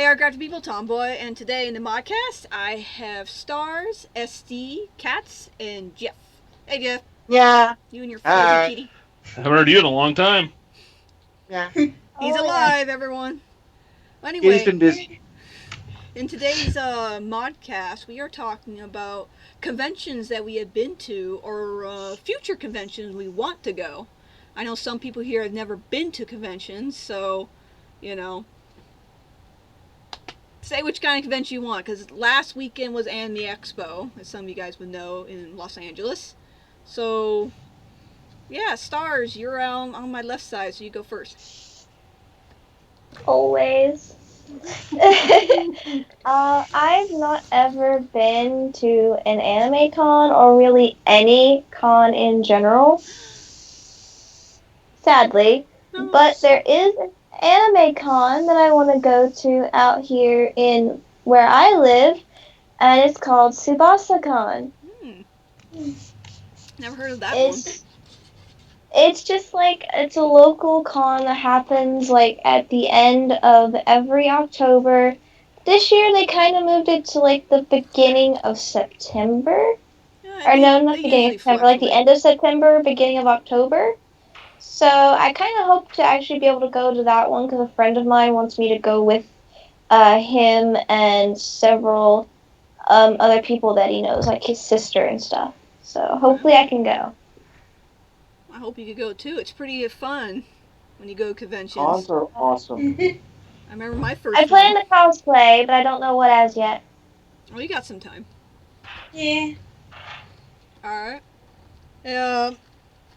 Hey, our Crafty people, Tomboy, and today in the Modcast, I have Stars, SD, Cats, and Jeff. Hey, Jeff. Yeah. You and your fuzzy Alright. kitty. I haven't heard you in a long time. Yeah. He's alive, everyone. Kitty's Anyway, been busy. in today's Modcast, we are talking about conventions that we have been to or future conventions we want to go. I know some people here have never been to conventions, so, you know, say which kind of convention you want, because last weekend was Anime Expo, as some of you guys would know, in Los Angeles. So, yeah, Stars, you're on my left side, so you go first. Always. I've not ever been to an anime con or really any con in general, sadly. No. But there is an anime con that I want to go to out here in where I live, and it's called Tsubasa Con. Never heard of that one. It's just like, it's a local con that happens like at the end of every October. This year they kind of moved it to like the beginning of September. Yeah, Or no, not they beginning of usually September, like the fluctuate. end of September, beginning of October. So I kind of hope to actually be able to go to that one because a friend of mine wants me to go with him and several other people that he knows, like his sister and stuff. So hopefully I can go. I hope you could go too. It's pretty fun when you go to conventions. Cons are awesome. I remember my first I plan one. to cosplay, but I don't know what as yet. Oh, you got some time. Yeah. Alright.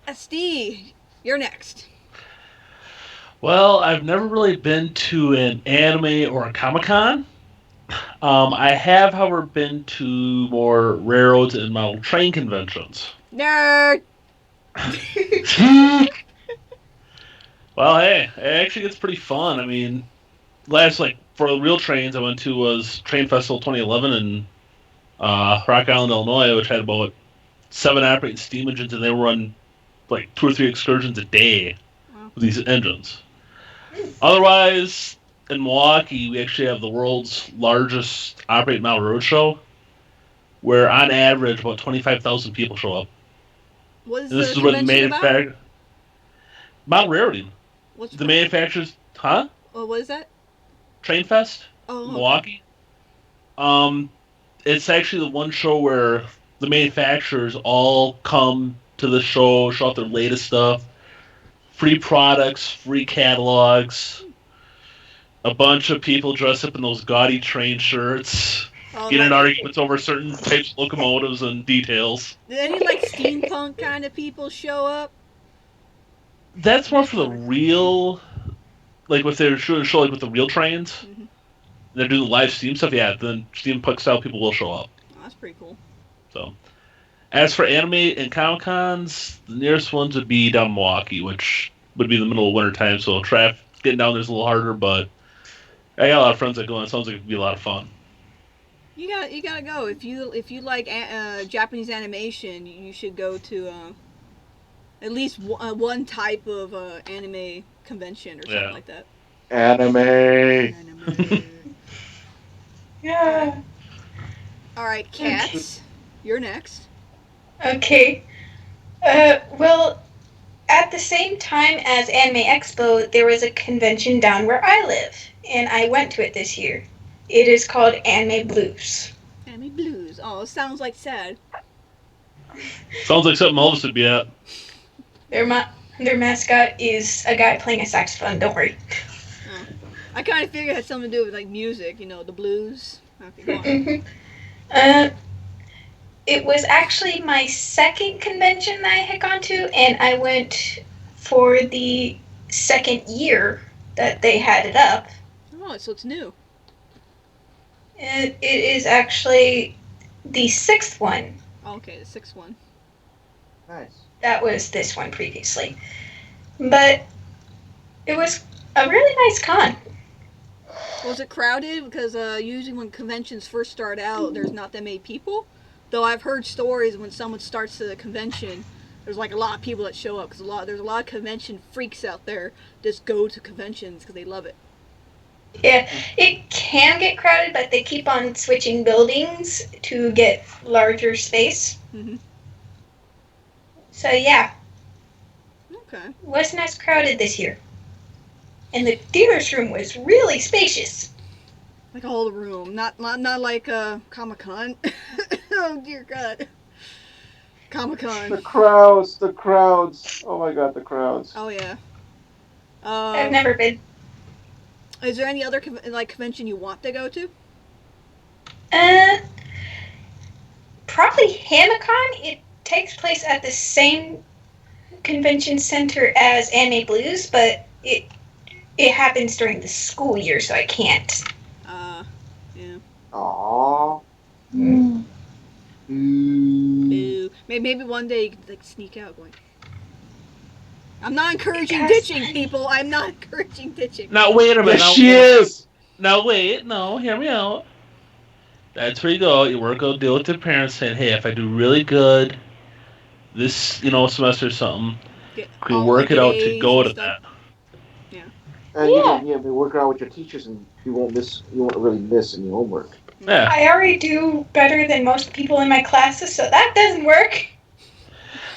SD, you're next. Well, I've never really been to an anime or a Comic-Con. I have, however, been to more railroads and model train conventions. Nerd! Well, hey, it actually gets pretty fun. I mean, last, for the real trains I went to was Train Festival 2011 in Rock Island, Illinois, which had about 7 operating steam engines, and they run, 2 or 3 excursions a day with these engines. Otherwise, in Milwaukee, we actually have the world's largest operating model roadshow, where on average about 25,000 people show up. What is And this the is what convention about? Model railroading. What's The manufacturers, huh? Oh, what is that? Train Fest, Oh, Milwaukee. It's actually the one show where the manufacturers all come to the show off their latest stuff, free products, free catalogs. A bunch of people dress up in those gaudy train shirts, get in arguments over certain types of locomotives and details. Did any steampunk kind of people show up? That's more for the real, if they're showing a show with the real trains. Mm-hmm. They're doing the live steam stuff. Yeah, then steampunk style people will show up. Oh, that's pretty cool. So, as for anime and Comic Cons, the nearest ones would be down in Milwaukee, which would be in the middle of winter time. So traffic getting down there's a little harder, but I got a lot of friends that go, and it sounds like it'd be a lot of fun. You gotta go if you like Japanese animation. You should go to at least one type of anime convention or something like that. Anime. Yeah. All right, Cats, you're next. Okay. Well, at the same time as Anime Expo, there was a convention down where I live, and I went to it this year. It is called Anime Blues. Anime Blues. Oh, it sounds like sad. Sounds like something Elvis would be at. Their mascot is a guy playing a saxophone. Don't worry. Oh. I kind of figured it had something to do with music. The blues. Okay, go on. It was actually my second convention that I had gone to, and I went for the second year that they had it up. Oh, so it's new. It is actually the 6th one. Oh, okay, the 6th one. Nice. That was this one previously. But it was a really nice con. Was it crowded? Because usually when conventions first start out, there's not that many people. Though I've heard stories when someone starts the convention, there's a lot of people that show up because there's a lot of convention freaks out there just go to conventions because they love it. Yeah, it can get crowded, but they keep on switching buildings to get larger space. Hmm. So yeah, Okay. wasn't as crowded this year. And the dealer's room was really spacious. Like a whole room, not like Comic Con. Oh dear God, Comic The Con. crowds, the crowds. Oh my god, the crowds. Oh yeah. I've never been. Is there any other convention you want to go to? Uh, Probably Hamicon. It takes place at the same convention center as Anime Blues, but it happens during the school year, so I can't. Yeah. Aww. Mm. Ew. Maybe one day you could like sneak out going. I'm not encouraging Yes, ditching, honey. people. I'm not encouraging ditching. Now wait a minute. Yes, she is. Now wait. No, hear me out. That's where you go. You work out, deal with the parents, saying, "Hey, if I do really good this, semester or something, Get we all work get it out to A's go and to stuff. that." And Yeah. you can be working out with your teachers, and you won't miss. You won't really miss any homework. Yeah. I already do better than most people in my classes, so that doesn't work.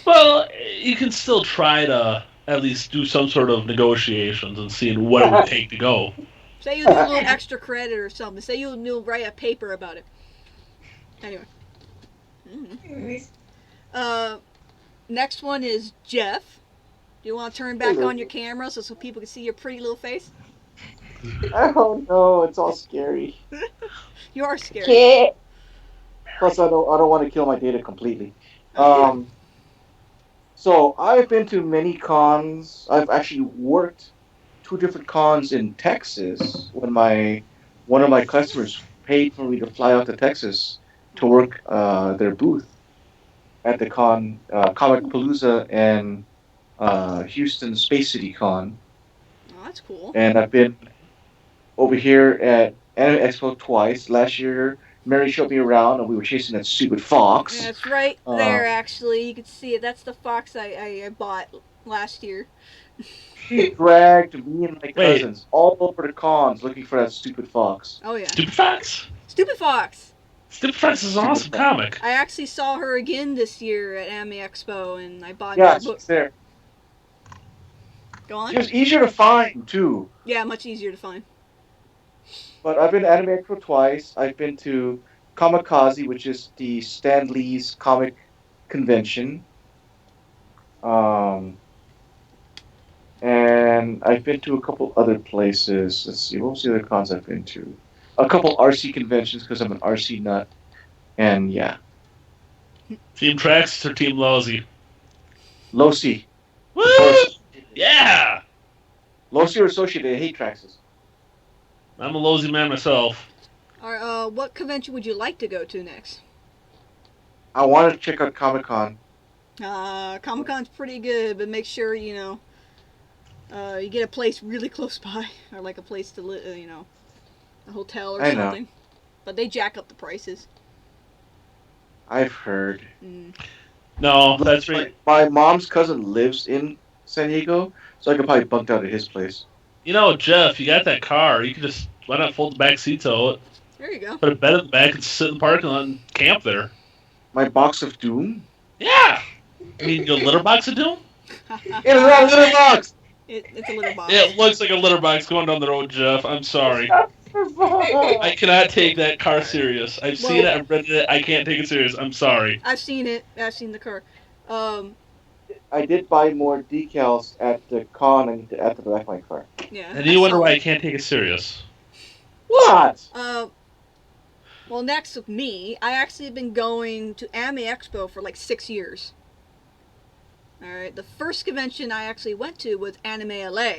Well, you can still try to at least do some sort of negotiations and seeing what it would take to go. Say you do a little extra credit or something. Say you'll write a paper about it. Anyway. Next one is Jeff. Do you want to turn back on your camera so people can see your pretty little face? Oh no, it's all scary. You are scary. Okay. Plus, I don't want to kill my data completely. So I've been to many cons. I've actually worked two different cons in Texas when one of my customers paid for me to fly out to Texas to work their booth at the con, Comic Palooza and Houston Space City Con. Oh, that's cool. And I've been over here at Anime Expo twice. Last year, Mary showed me around, and we were chasing that stupid fox. Yeah, it's right there, actually. You can see it. That's the fox I bought last year. She dragged me and my Wait. cousins all over the cons looking for that stupid fox. Oh, yeah. Stupid Fox. Stupid Fox. Stupid Fox is an awesome Stupid Fox. comic. I actually saw her again this year at Anime Expo, and I bought Yeah, her book. she's there. Go on. She was easier to find too. Yeah, much easier to find. But I've been to Anime Expo twice. I've been to Kamikaze, which is the Stan Lee's comic convention. And I've been to a couple other places. Let's see, what was the other cons I've been to? A couple RC conventions because I'm an RC nut. And yeah, Team Trax or Team Lousy? Losi. Woo! Yeah! Losi or Associated, I hate Traxxas. I'm a Lousy man myself. What convention would you like to go to next? I wanted to check out Comic Con. Comic Con's pretty good, but make sure, you get a place really close by, or like a place to live, a hotel or I know. something. But they jack up the prices. I've heard. No, that's right. My mom's cousin lives in San Diego, so I could probably bunk out at his place. Jeff, you got that car. You can just, why not fold the back seats out, There you go. put a bed in the back, and sit in the parking lot and camp there. My box of doom? Yeah! I mean, your litter box of doom? It is not a little box! It's a litter box. It looks like a litter box going down the road, Jeff. I'm sorry. I cannot take that car serious. I've seen it, I've read it, I can't take it serious. I'm sorry. I've seen it. I've seen the car. I did buy more decals at the con and at the back of my car. Yeah. And you wonder why I can't take it serious. What? Well, next with me, I actually have been going to Anime Expo for like 6 years. Alright, the first convention I actually went to was Anime LA.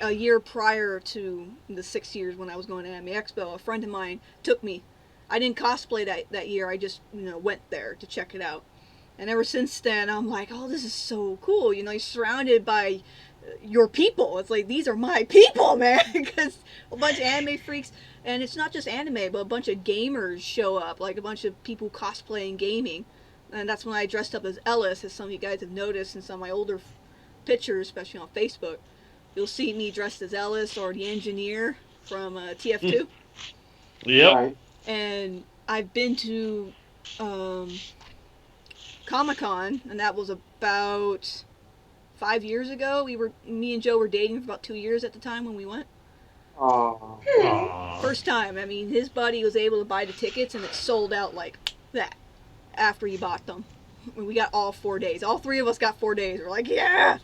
A year prior to the 6 years when I was going to Anime Expo, a friend of mine took me. I didn't cosplay that year, I just, went there to check it out. And ever since then, I'm like, oh, this is so cool. You're surrounded by your people. It's like, these are my people, man. Because a bunch of anime freaks, and it's not just anime, but a bunch of gamers show up, like a bunch of people cosplaying gaming. And that's when I dressed up as Ellis, as some of you guys have noticed in some of my older pictures, especially on Facebook. You'll see me dressed as Ellis or the engineer. from TF2. Yep. Right. And I've been to Comic-Con, and that was about 5 years ago. Me and Joe were dating for about 2 years at the time when we went. Oh. Aw. First time. I mean, his buddy was able to buy the tickets, and it sold out like that after he bought them. We got all 4 days. All three of us got 4 days. We're like, yeah.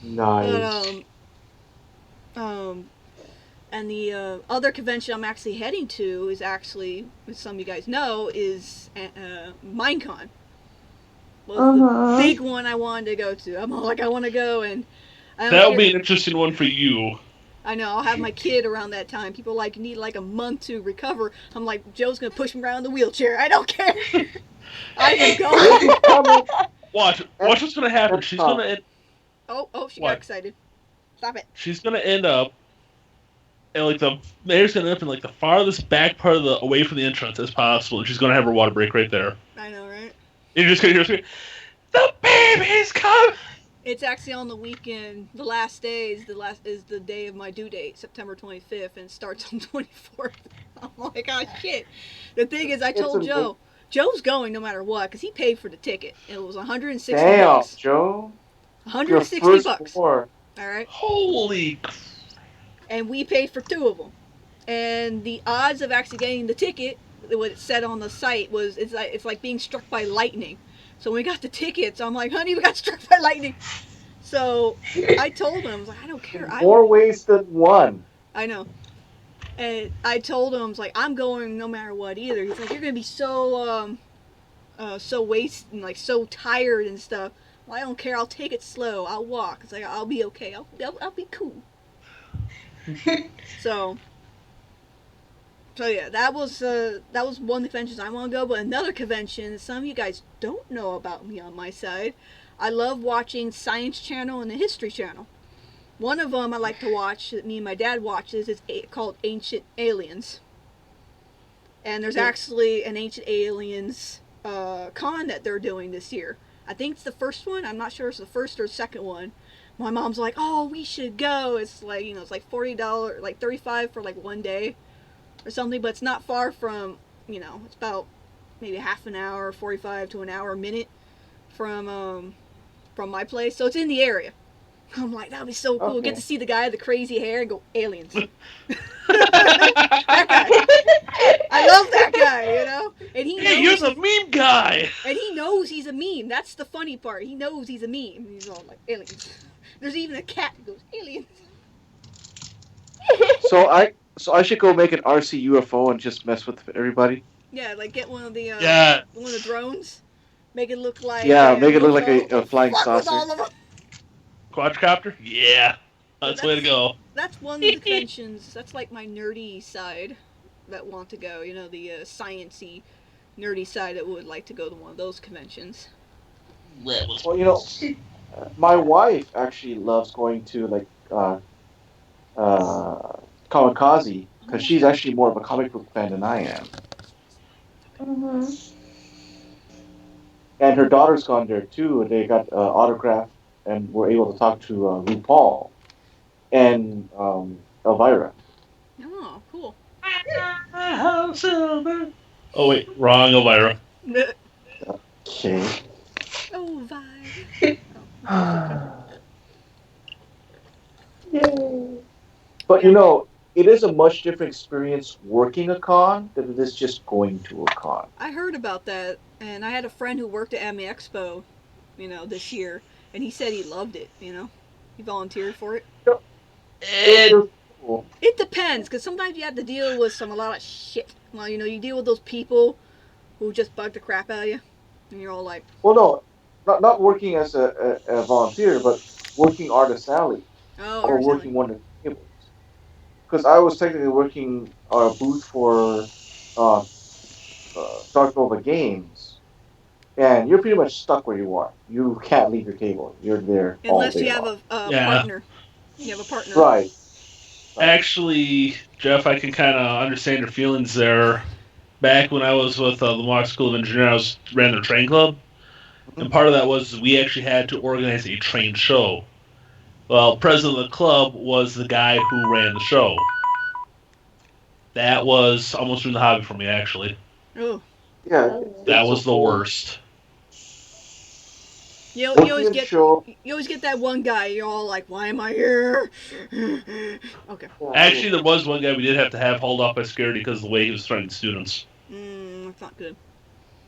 Nice. But, and the other convention I'm actually heading to is actually, as some of you guys know, is Minecon. Was the big one I wanted to go to. I'm all like, I want to go, and That would be an interesting one for you. I know, I'll have my kid around that time. People like need like a month to recover. I'm like, Joe's gonna push me around in the wheelchair. I don't care. I am going. Watch what's gonna happen. She's gonna. She What? got excited. Stop it. She's gonna end up, and like the mayor's gonna end up in like the farthest back part of the away from the entrance as possible, and she's gonna have her water break right there. I know, right? You're just gonna hear her scream, "The baby's coming!" It's actually on the weekend. The last day is the day of my due date, September 25th, and it starts on 24th. I'm like, oh shit. The thing is, I told Joe, Joe's going no matter what, because he paid for the ticket. It was 160 Damn, bucks. Joe. 160 bucks. Floor. All right. Holy! And we paid for 2 of them. And the odds of actually getting the ticket, what it said on the site was, it's like being struck by lightning. So when we got the tickets, I'm like, honey, we got struck by lightning. So I told him, I was like, I don't care. More ways than one. I know. And I told him, I was like, I'm going no matter what either. He's like, you're going to be so wasted and like so tired and stuff. Well, I don't care. I'll take it slow. I'll walk. It's like, I'll be okay. I'll be cool. So yeah, that was one of the conventions I want to go. But another convention, some of you guys don't know about me on my side. I love watching Science Channel and the History Channel. One of them I like to watch that me and my dad watches is called Ancient Aliens. And there's actually an Ancient Aliens con that they're doing this year. I think it's the first one. I'm not sure if it's the first or second one. My mom's like, oh, we should go. It's like, it's like $40, like $35 for like 1 day or something, but it's not far from, it's about maybe half an hour, 45 to an hour, a minute from my place. So it's in the area. I'm like, that'd be so cool. Okay. Get to see the guy with the crazy hair and go, aliens. That guy. I love that guy, And he Hey, you're the meme guy! And he knows he's a meme. That's the funny part. He knows he's a meme. He's all like, aliens. There's even a cat that goes, aliens. So I should go make an RC UFO and just mess with everybody. Yeah, like get one of the One of the drones. Make it look like make it look like a flying fuck with saucer. all of them. Quadcopter? Yeah. That's the way to go. That's one of the conventions. That's like my nerdy side that want to go. The sciencey, nerdy side that would like to go to one of those conventions. Well, my wife actually loves going to like Kamikaze because she's actually more of a comic book fan than I am. Mhm. And her daughter's gone there too, and they got autograph and were able to talk to RuPaul and Elvira. Oh, cool. Oh wait, wrong Elvira. Okay. Oh, vibe. Yay. But it is a much different experience working a con than it is just going to a con. I heard about that, and I had a friend who worked at Anime Expo, this year, and he said he loved it. He volunteered for it. It depends, because sometimes you have to deal with a lot of shit. Well, you deal with those people who just bug the crap out of you, and you're all like... Well, no, not working as a volunteer, but working artist alley. Or working one of the tables. Because I was technically working a booth for Dark Nova Games, and you're pretty much stuck where you are. You can't leave your table. You're there unless all day you have long. a partner. You have a partner. Right. Actually, Jeff, I can kind of understand your feelings there. Back when I was with the Lamar School of Engineering, I ran their train club, and part of that was we actually had to organize a train show. Well, president of the club was the guy who ran the show. That was almost ruined the hobby for me, actually. Oh, Yeah, That it's a was the whole worst. you always weekend get show. that one guy. You're all like, "Why am I here?" Okay. Yeah, Actually, there was one guy we did have to have hauled off by security because of the way he was threatening students. That's not good.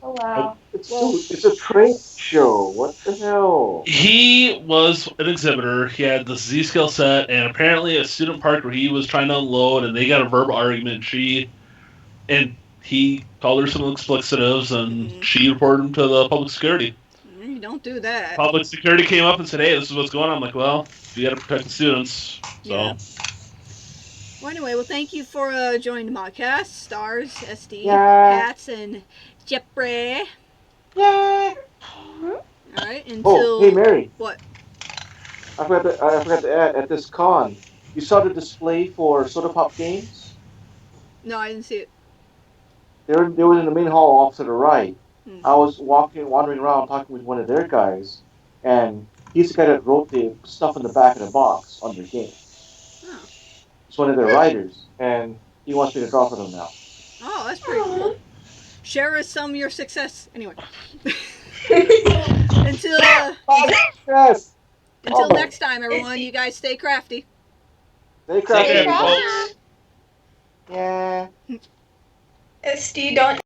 Oh wow. it's a trade show. What the hell? He was an exhibitor. He had the Z-Scale set, and apparently a student parked where he was trying to unload, and they got a verbal argument. And he called her some expletives, and she reported him to the public security. You don't do that. Public security came up and said, "Hey, this is what's going on." I'm like, "Well, you got to protect the students." So. Yeah. Well, anyway, thank you for joining the Modcast. Stars, SD, Yeah. Cats, and Jeffrey. Yeah. All right, until... Oh, hey Mary. What? I forgot to add at this con. You saw the display for Soda Pop Games? No, I didn't see it. They were in the main hall off to the right. Hmm. I was wandering around talking with one of their guys, and he's the guy that wrote the stuff in the back of the box on their game. Oh. He's one of their writers, and he wants me to draw for them now. Oh, that's pretty cool. Share us some of your success. Anyway. Until Yes. next time, everyone, you guys stay crafty. Stay Stay crafty. crafty, folks. Yeah. SD, don't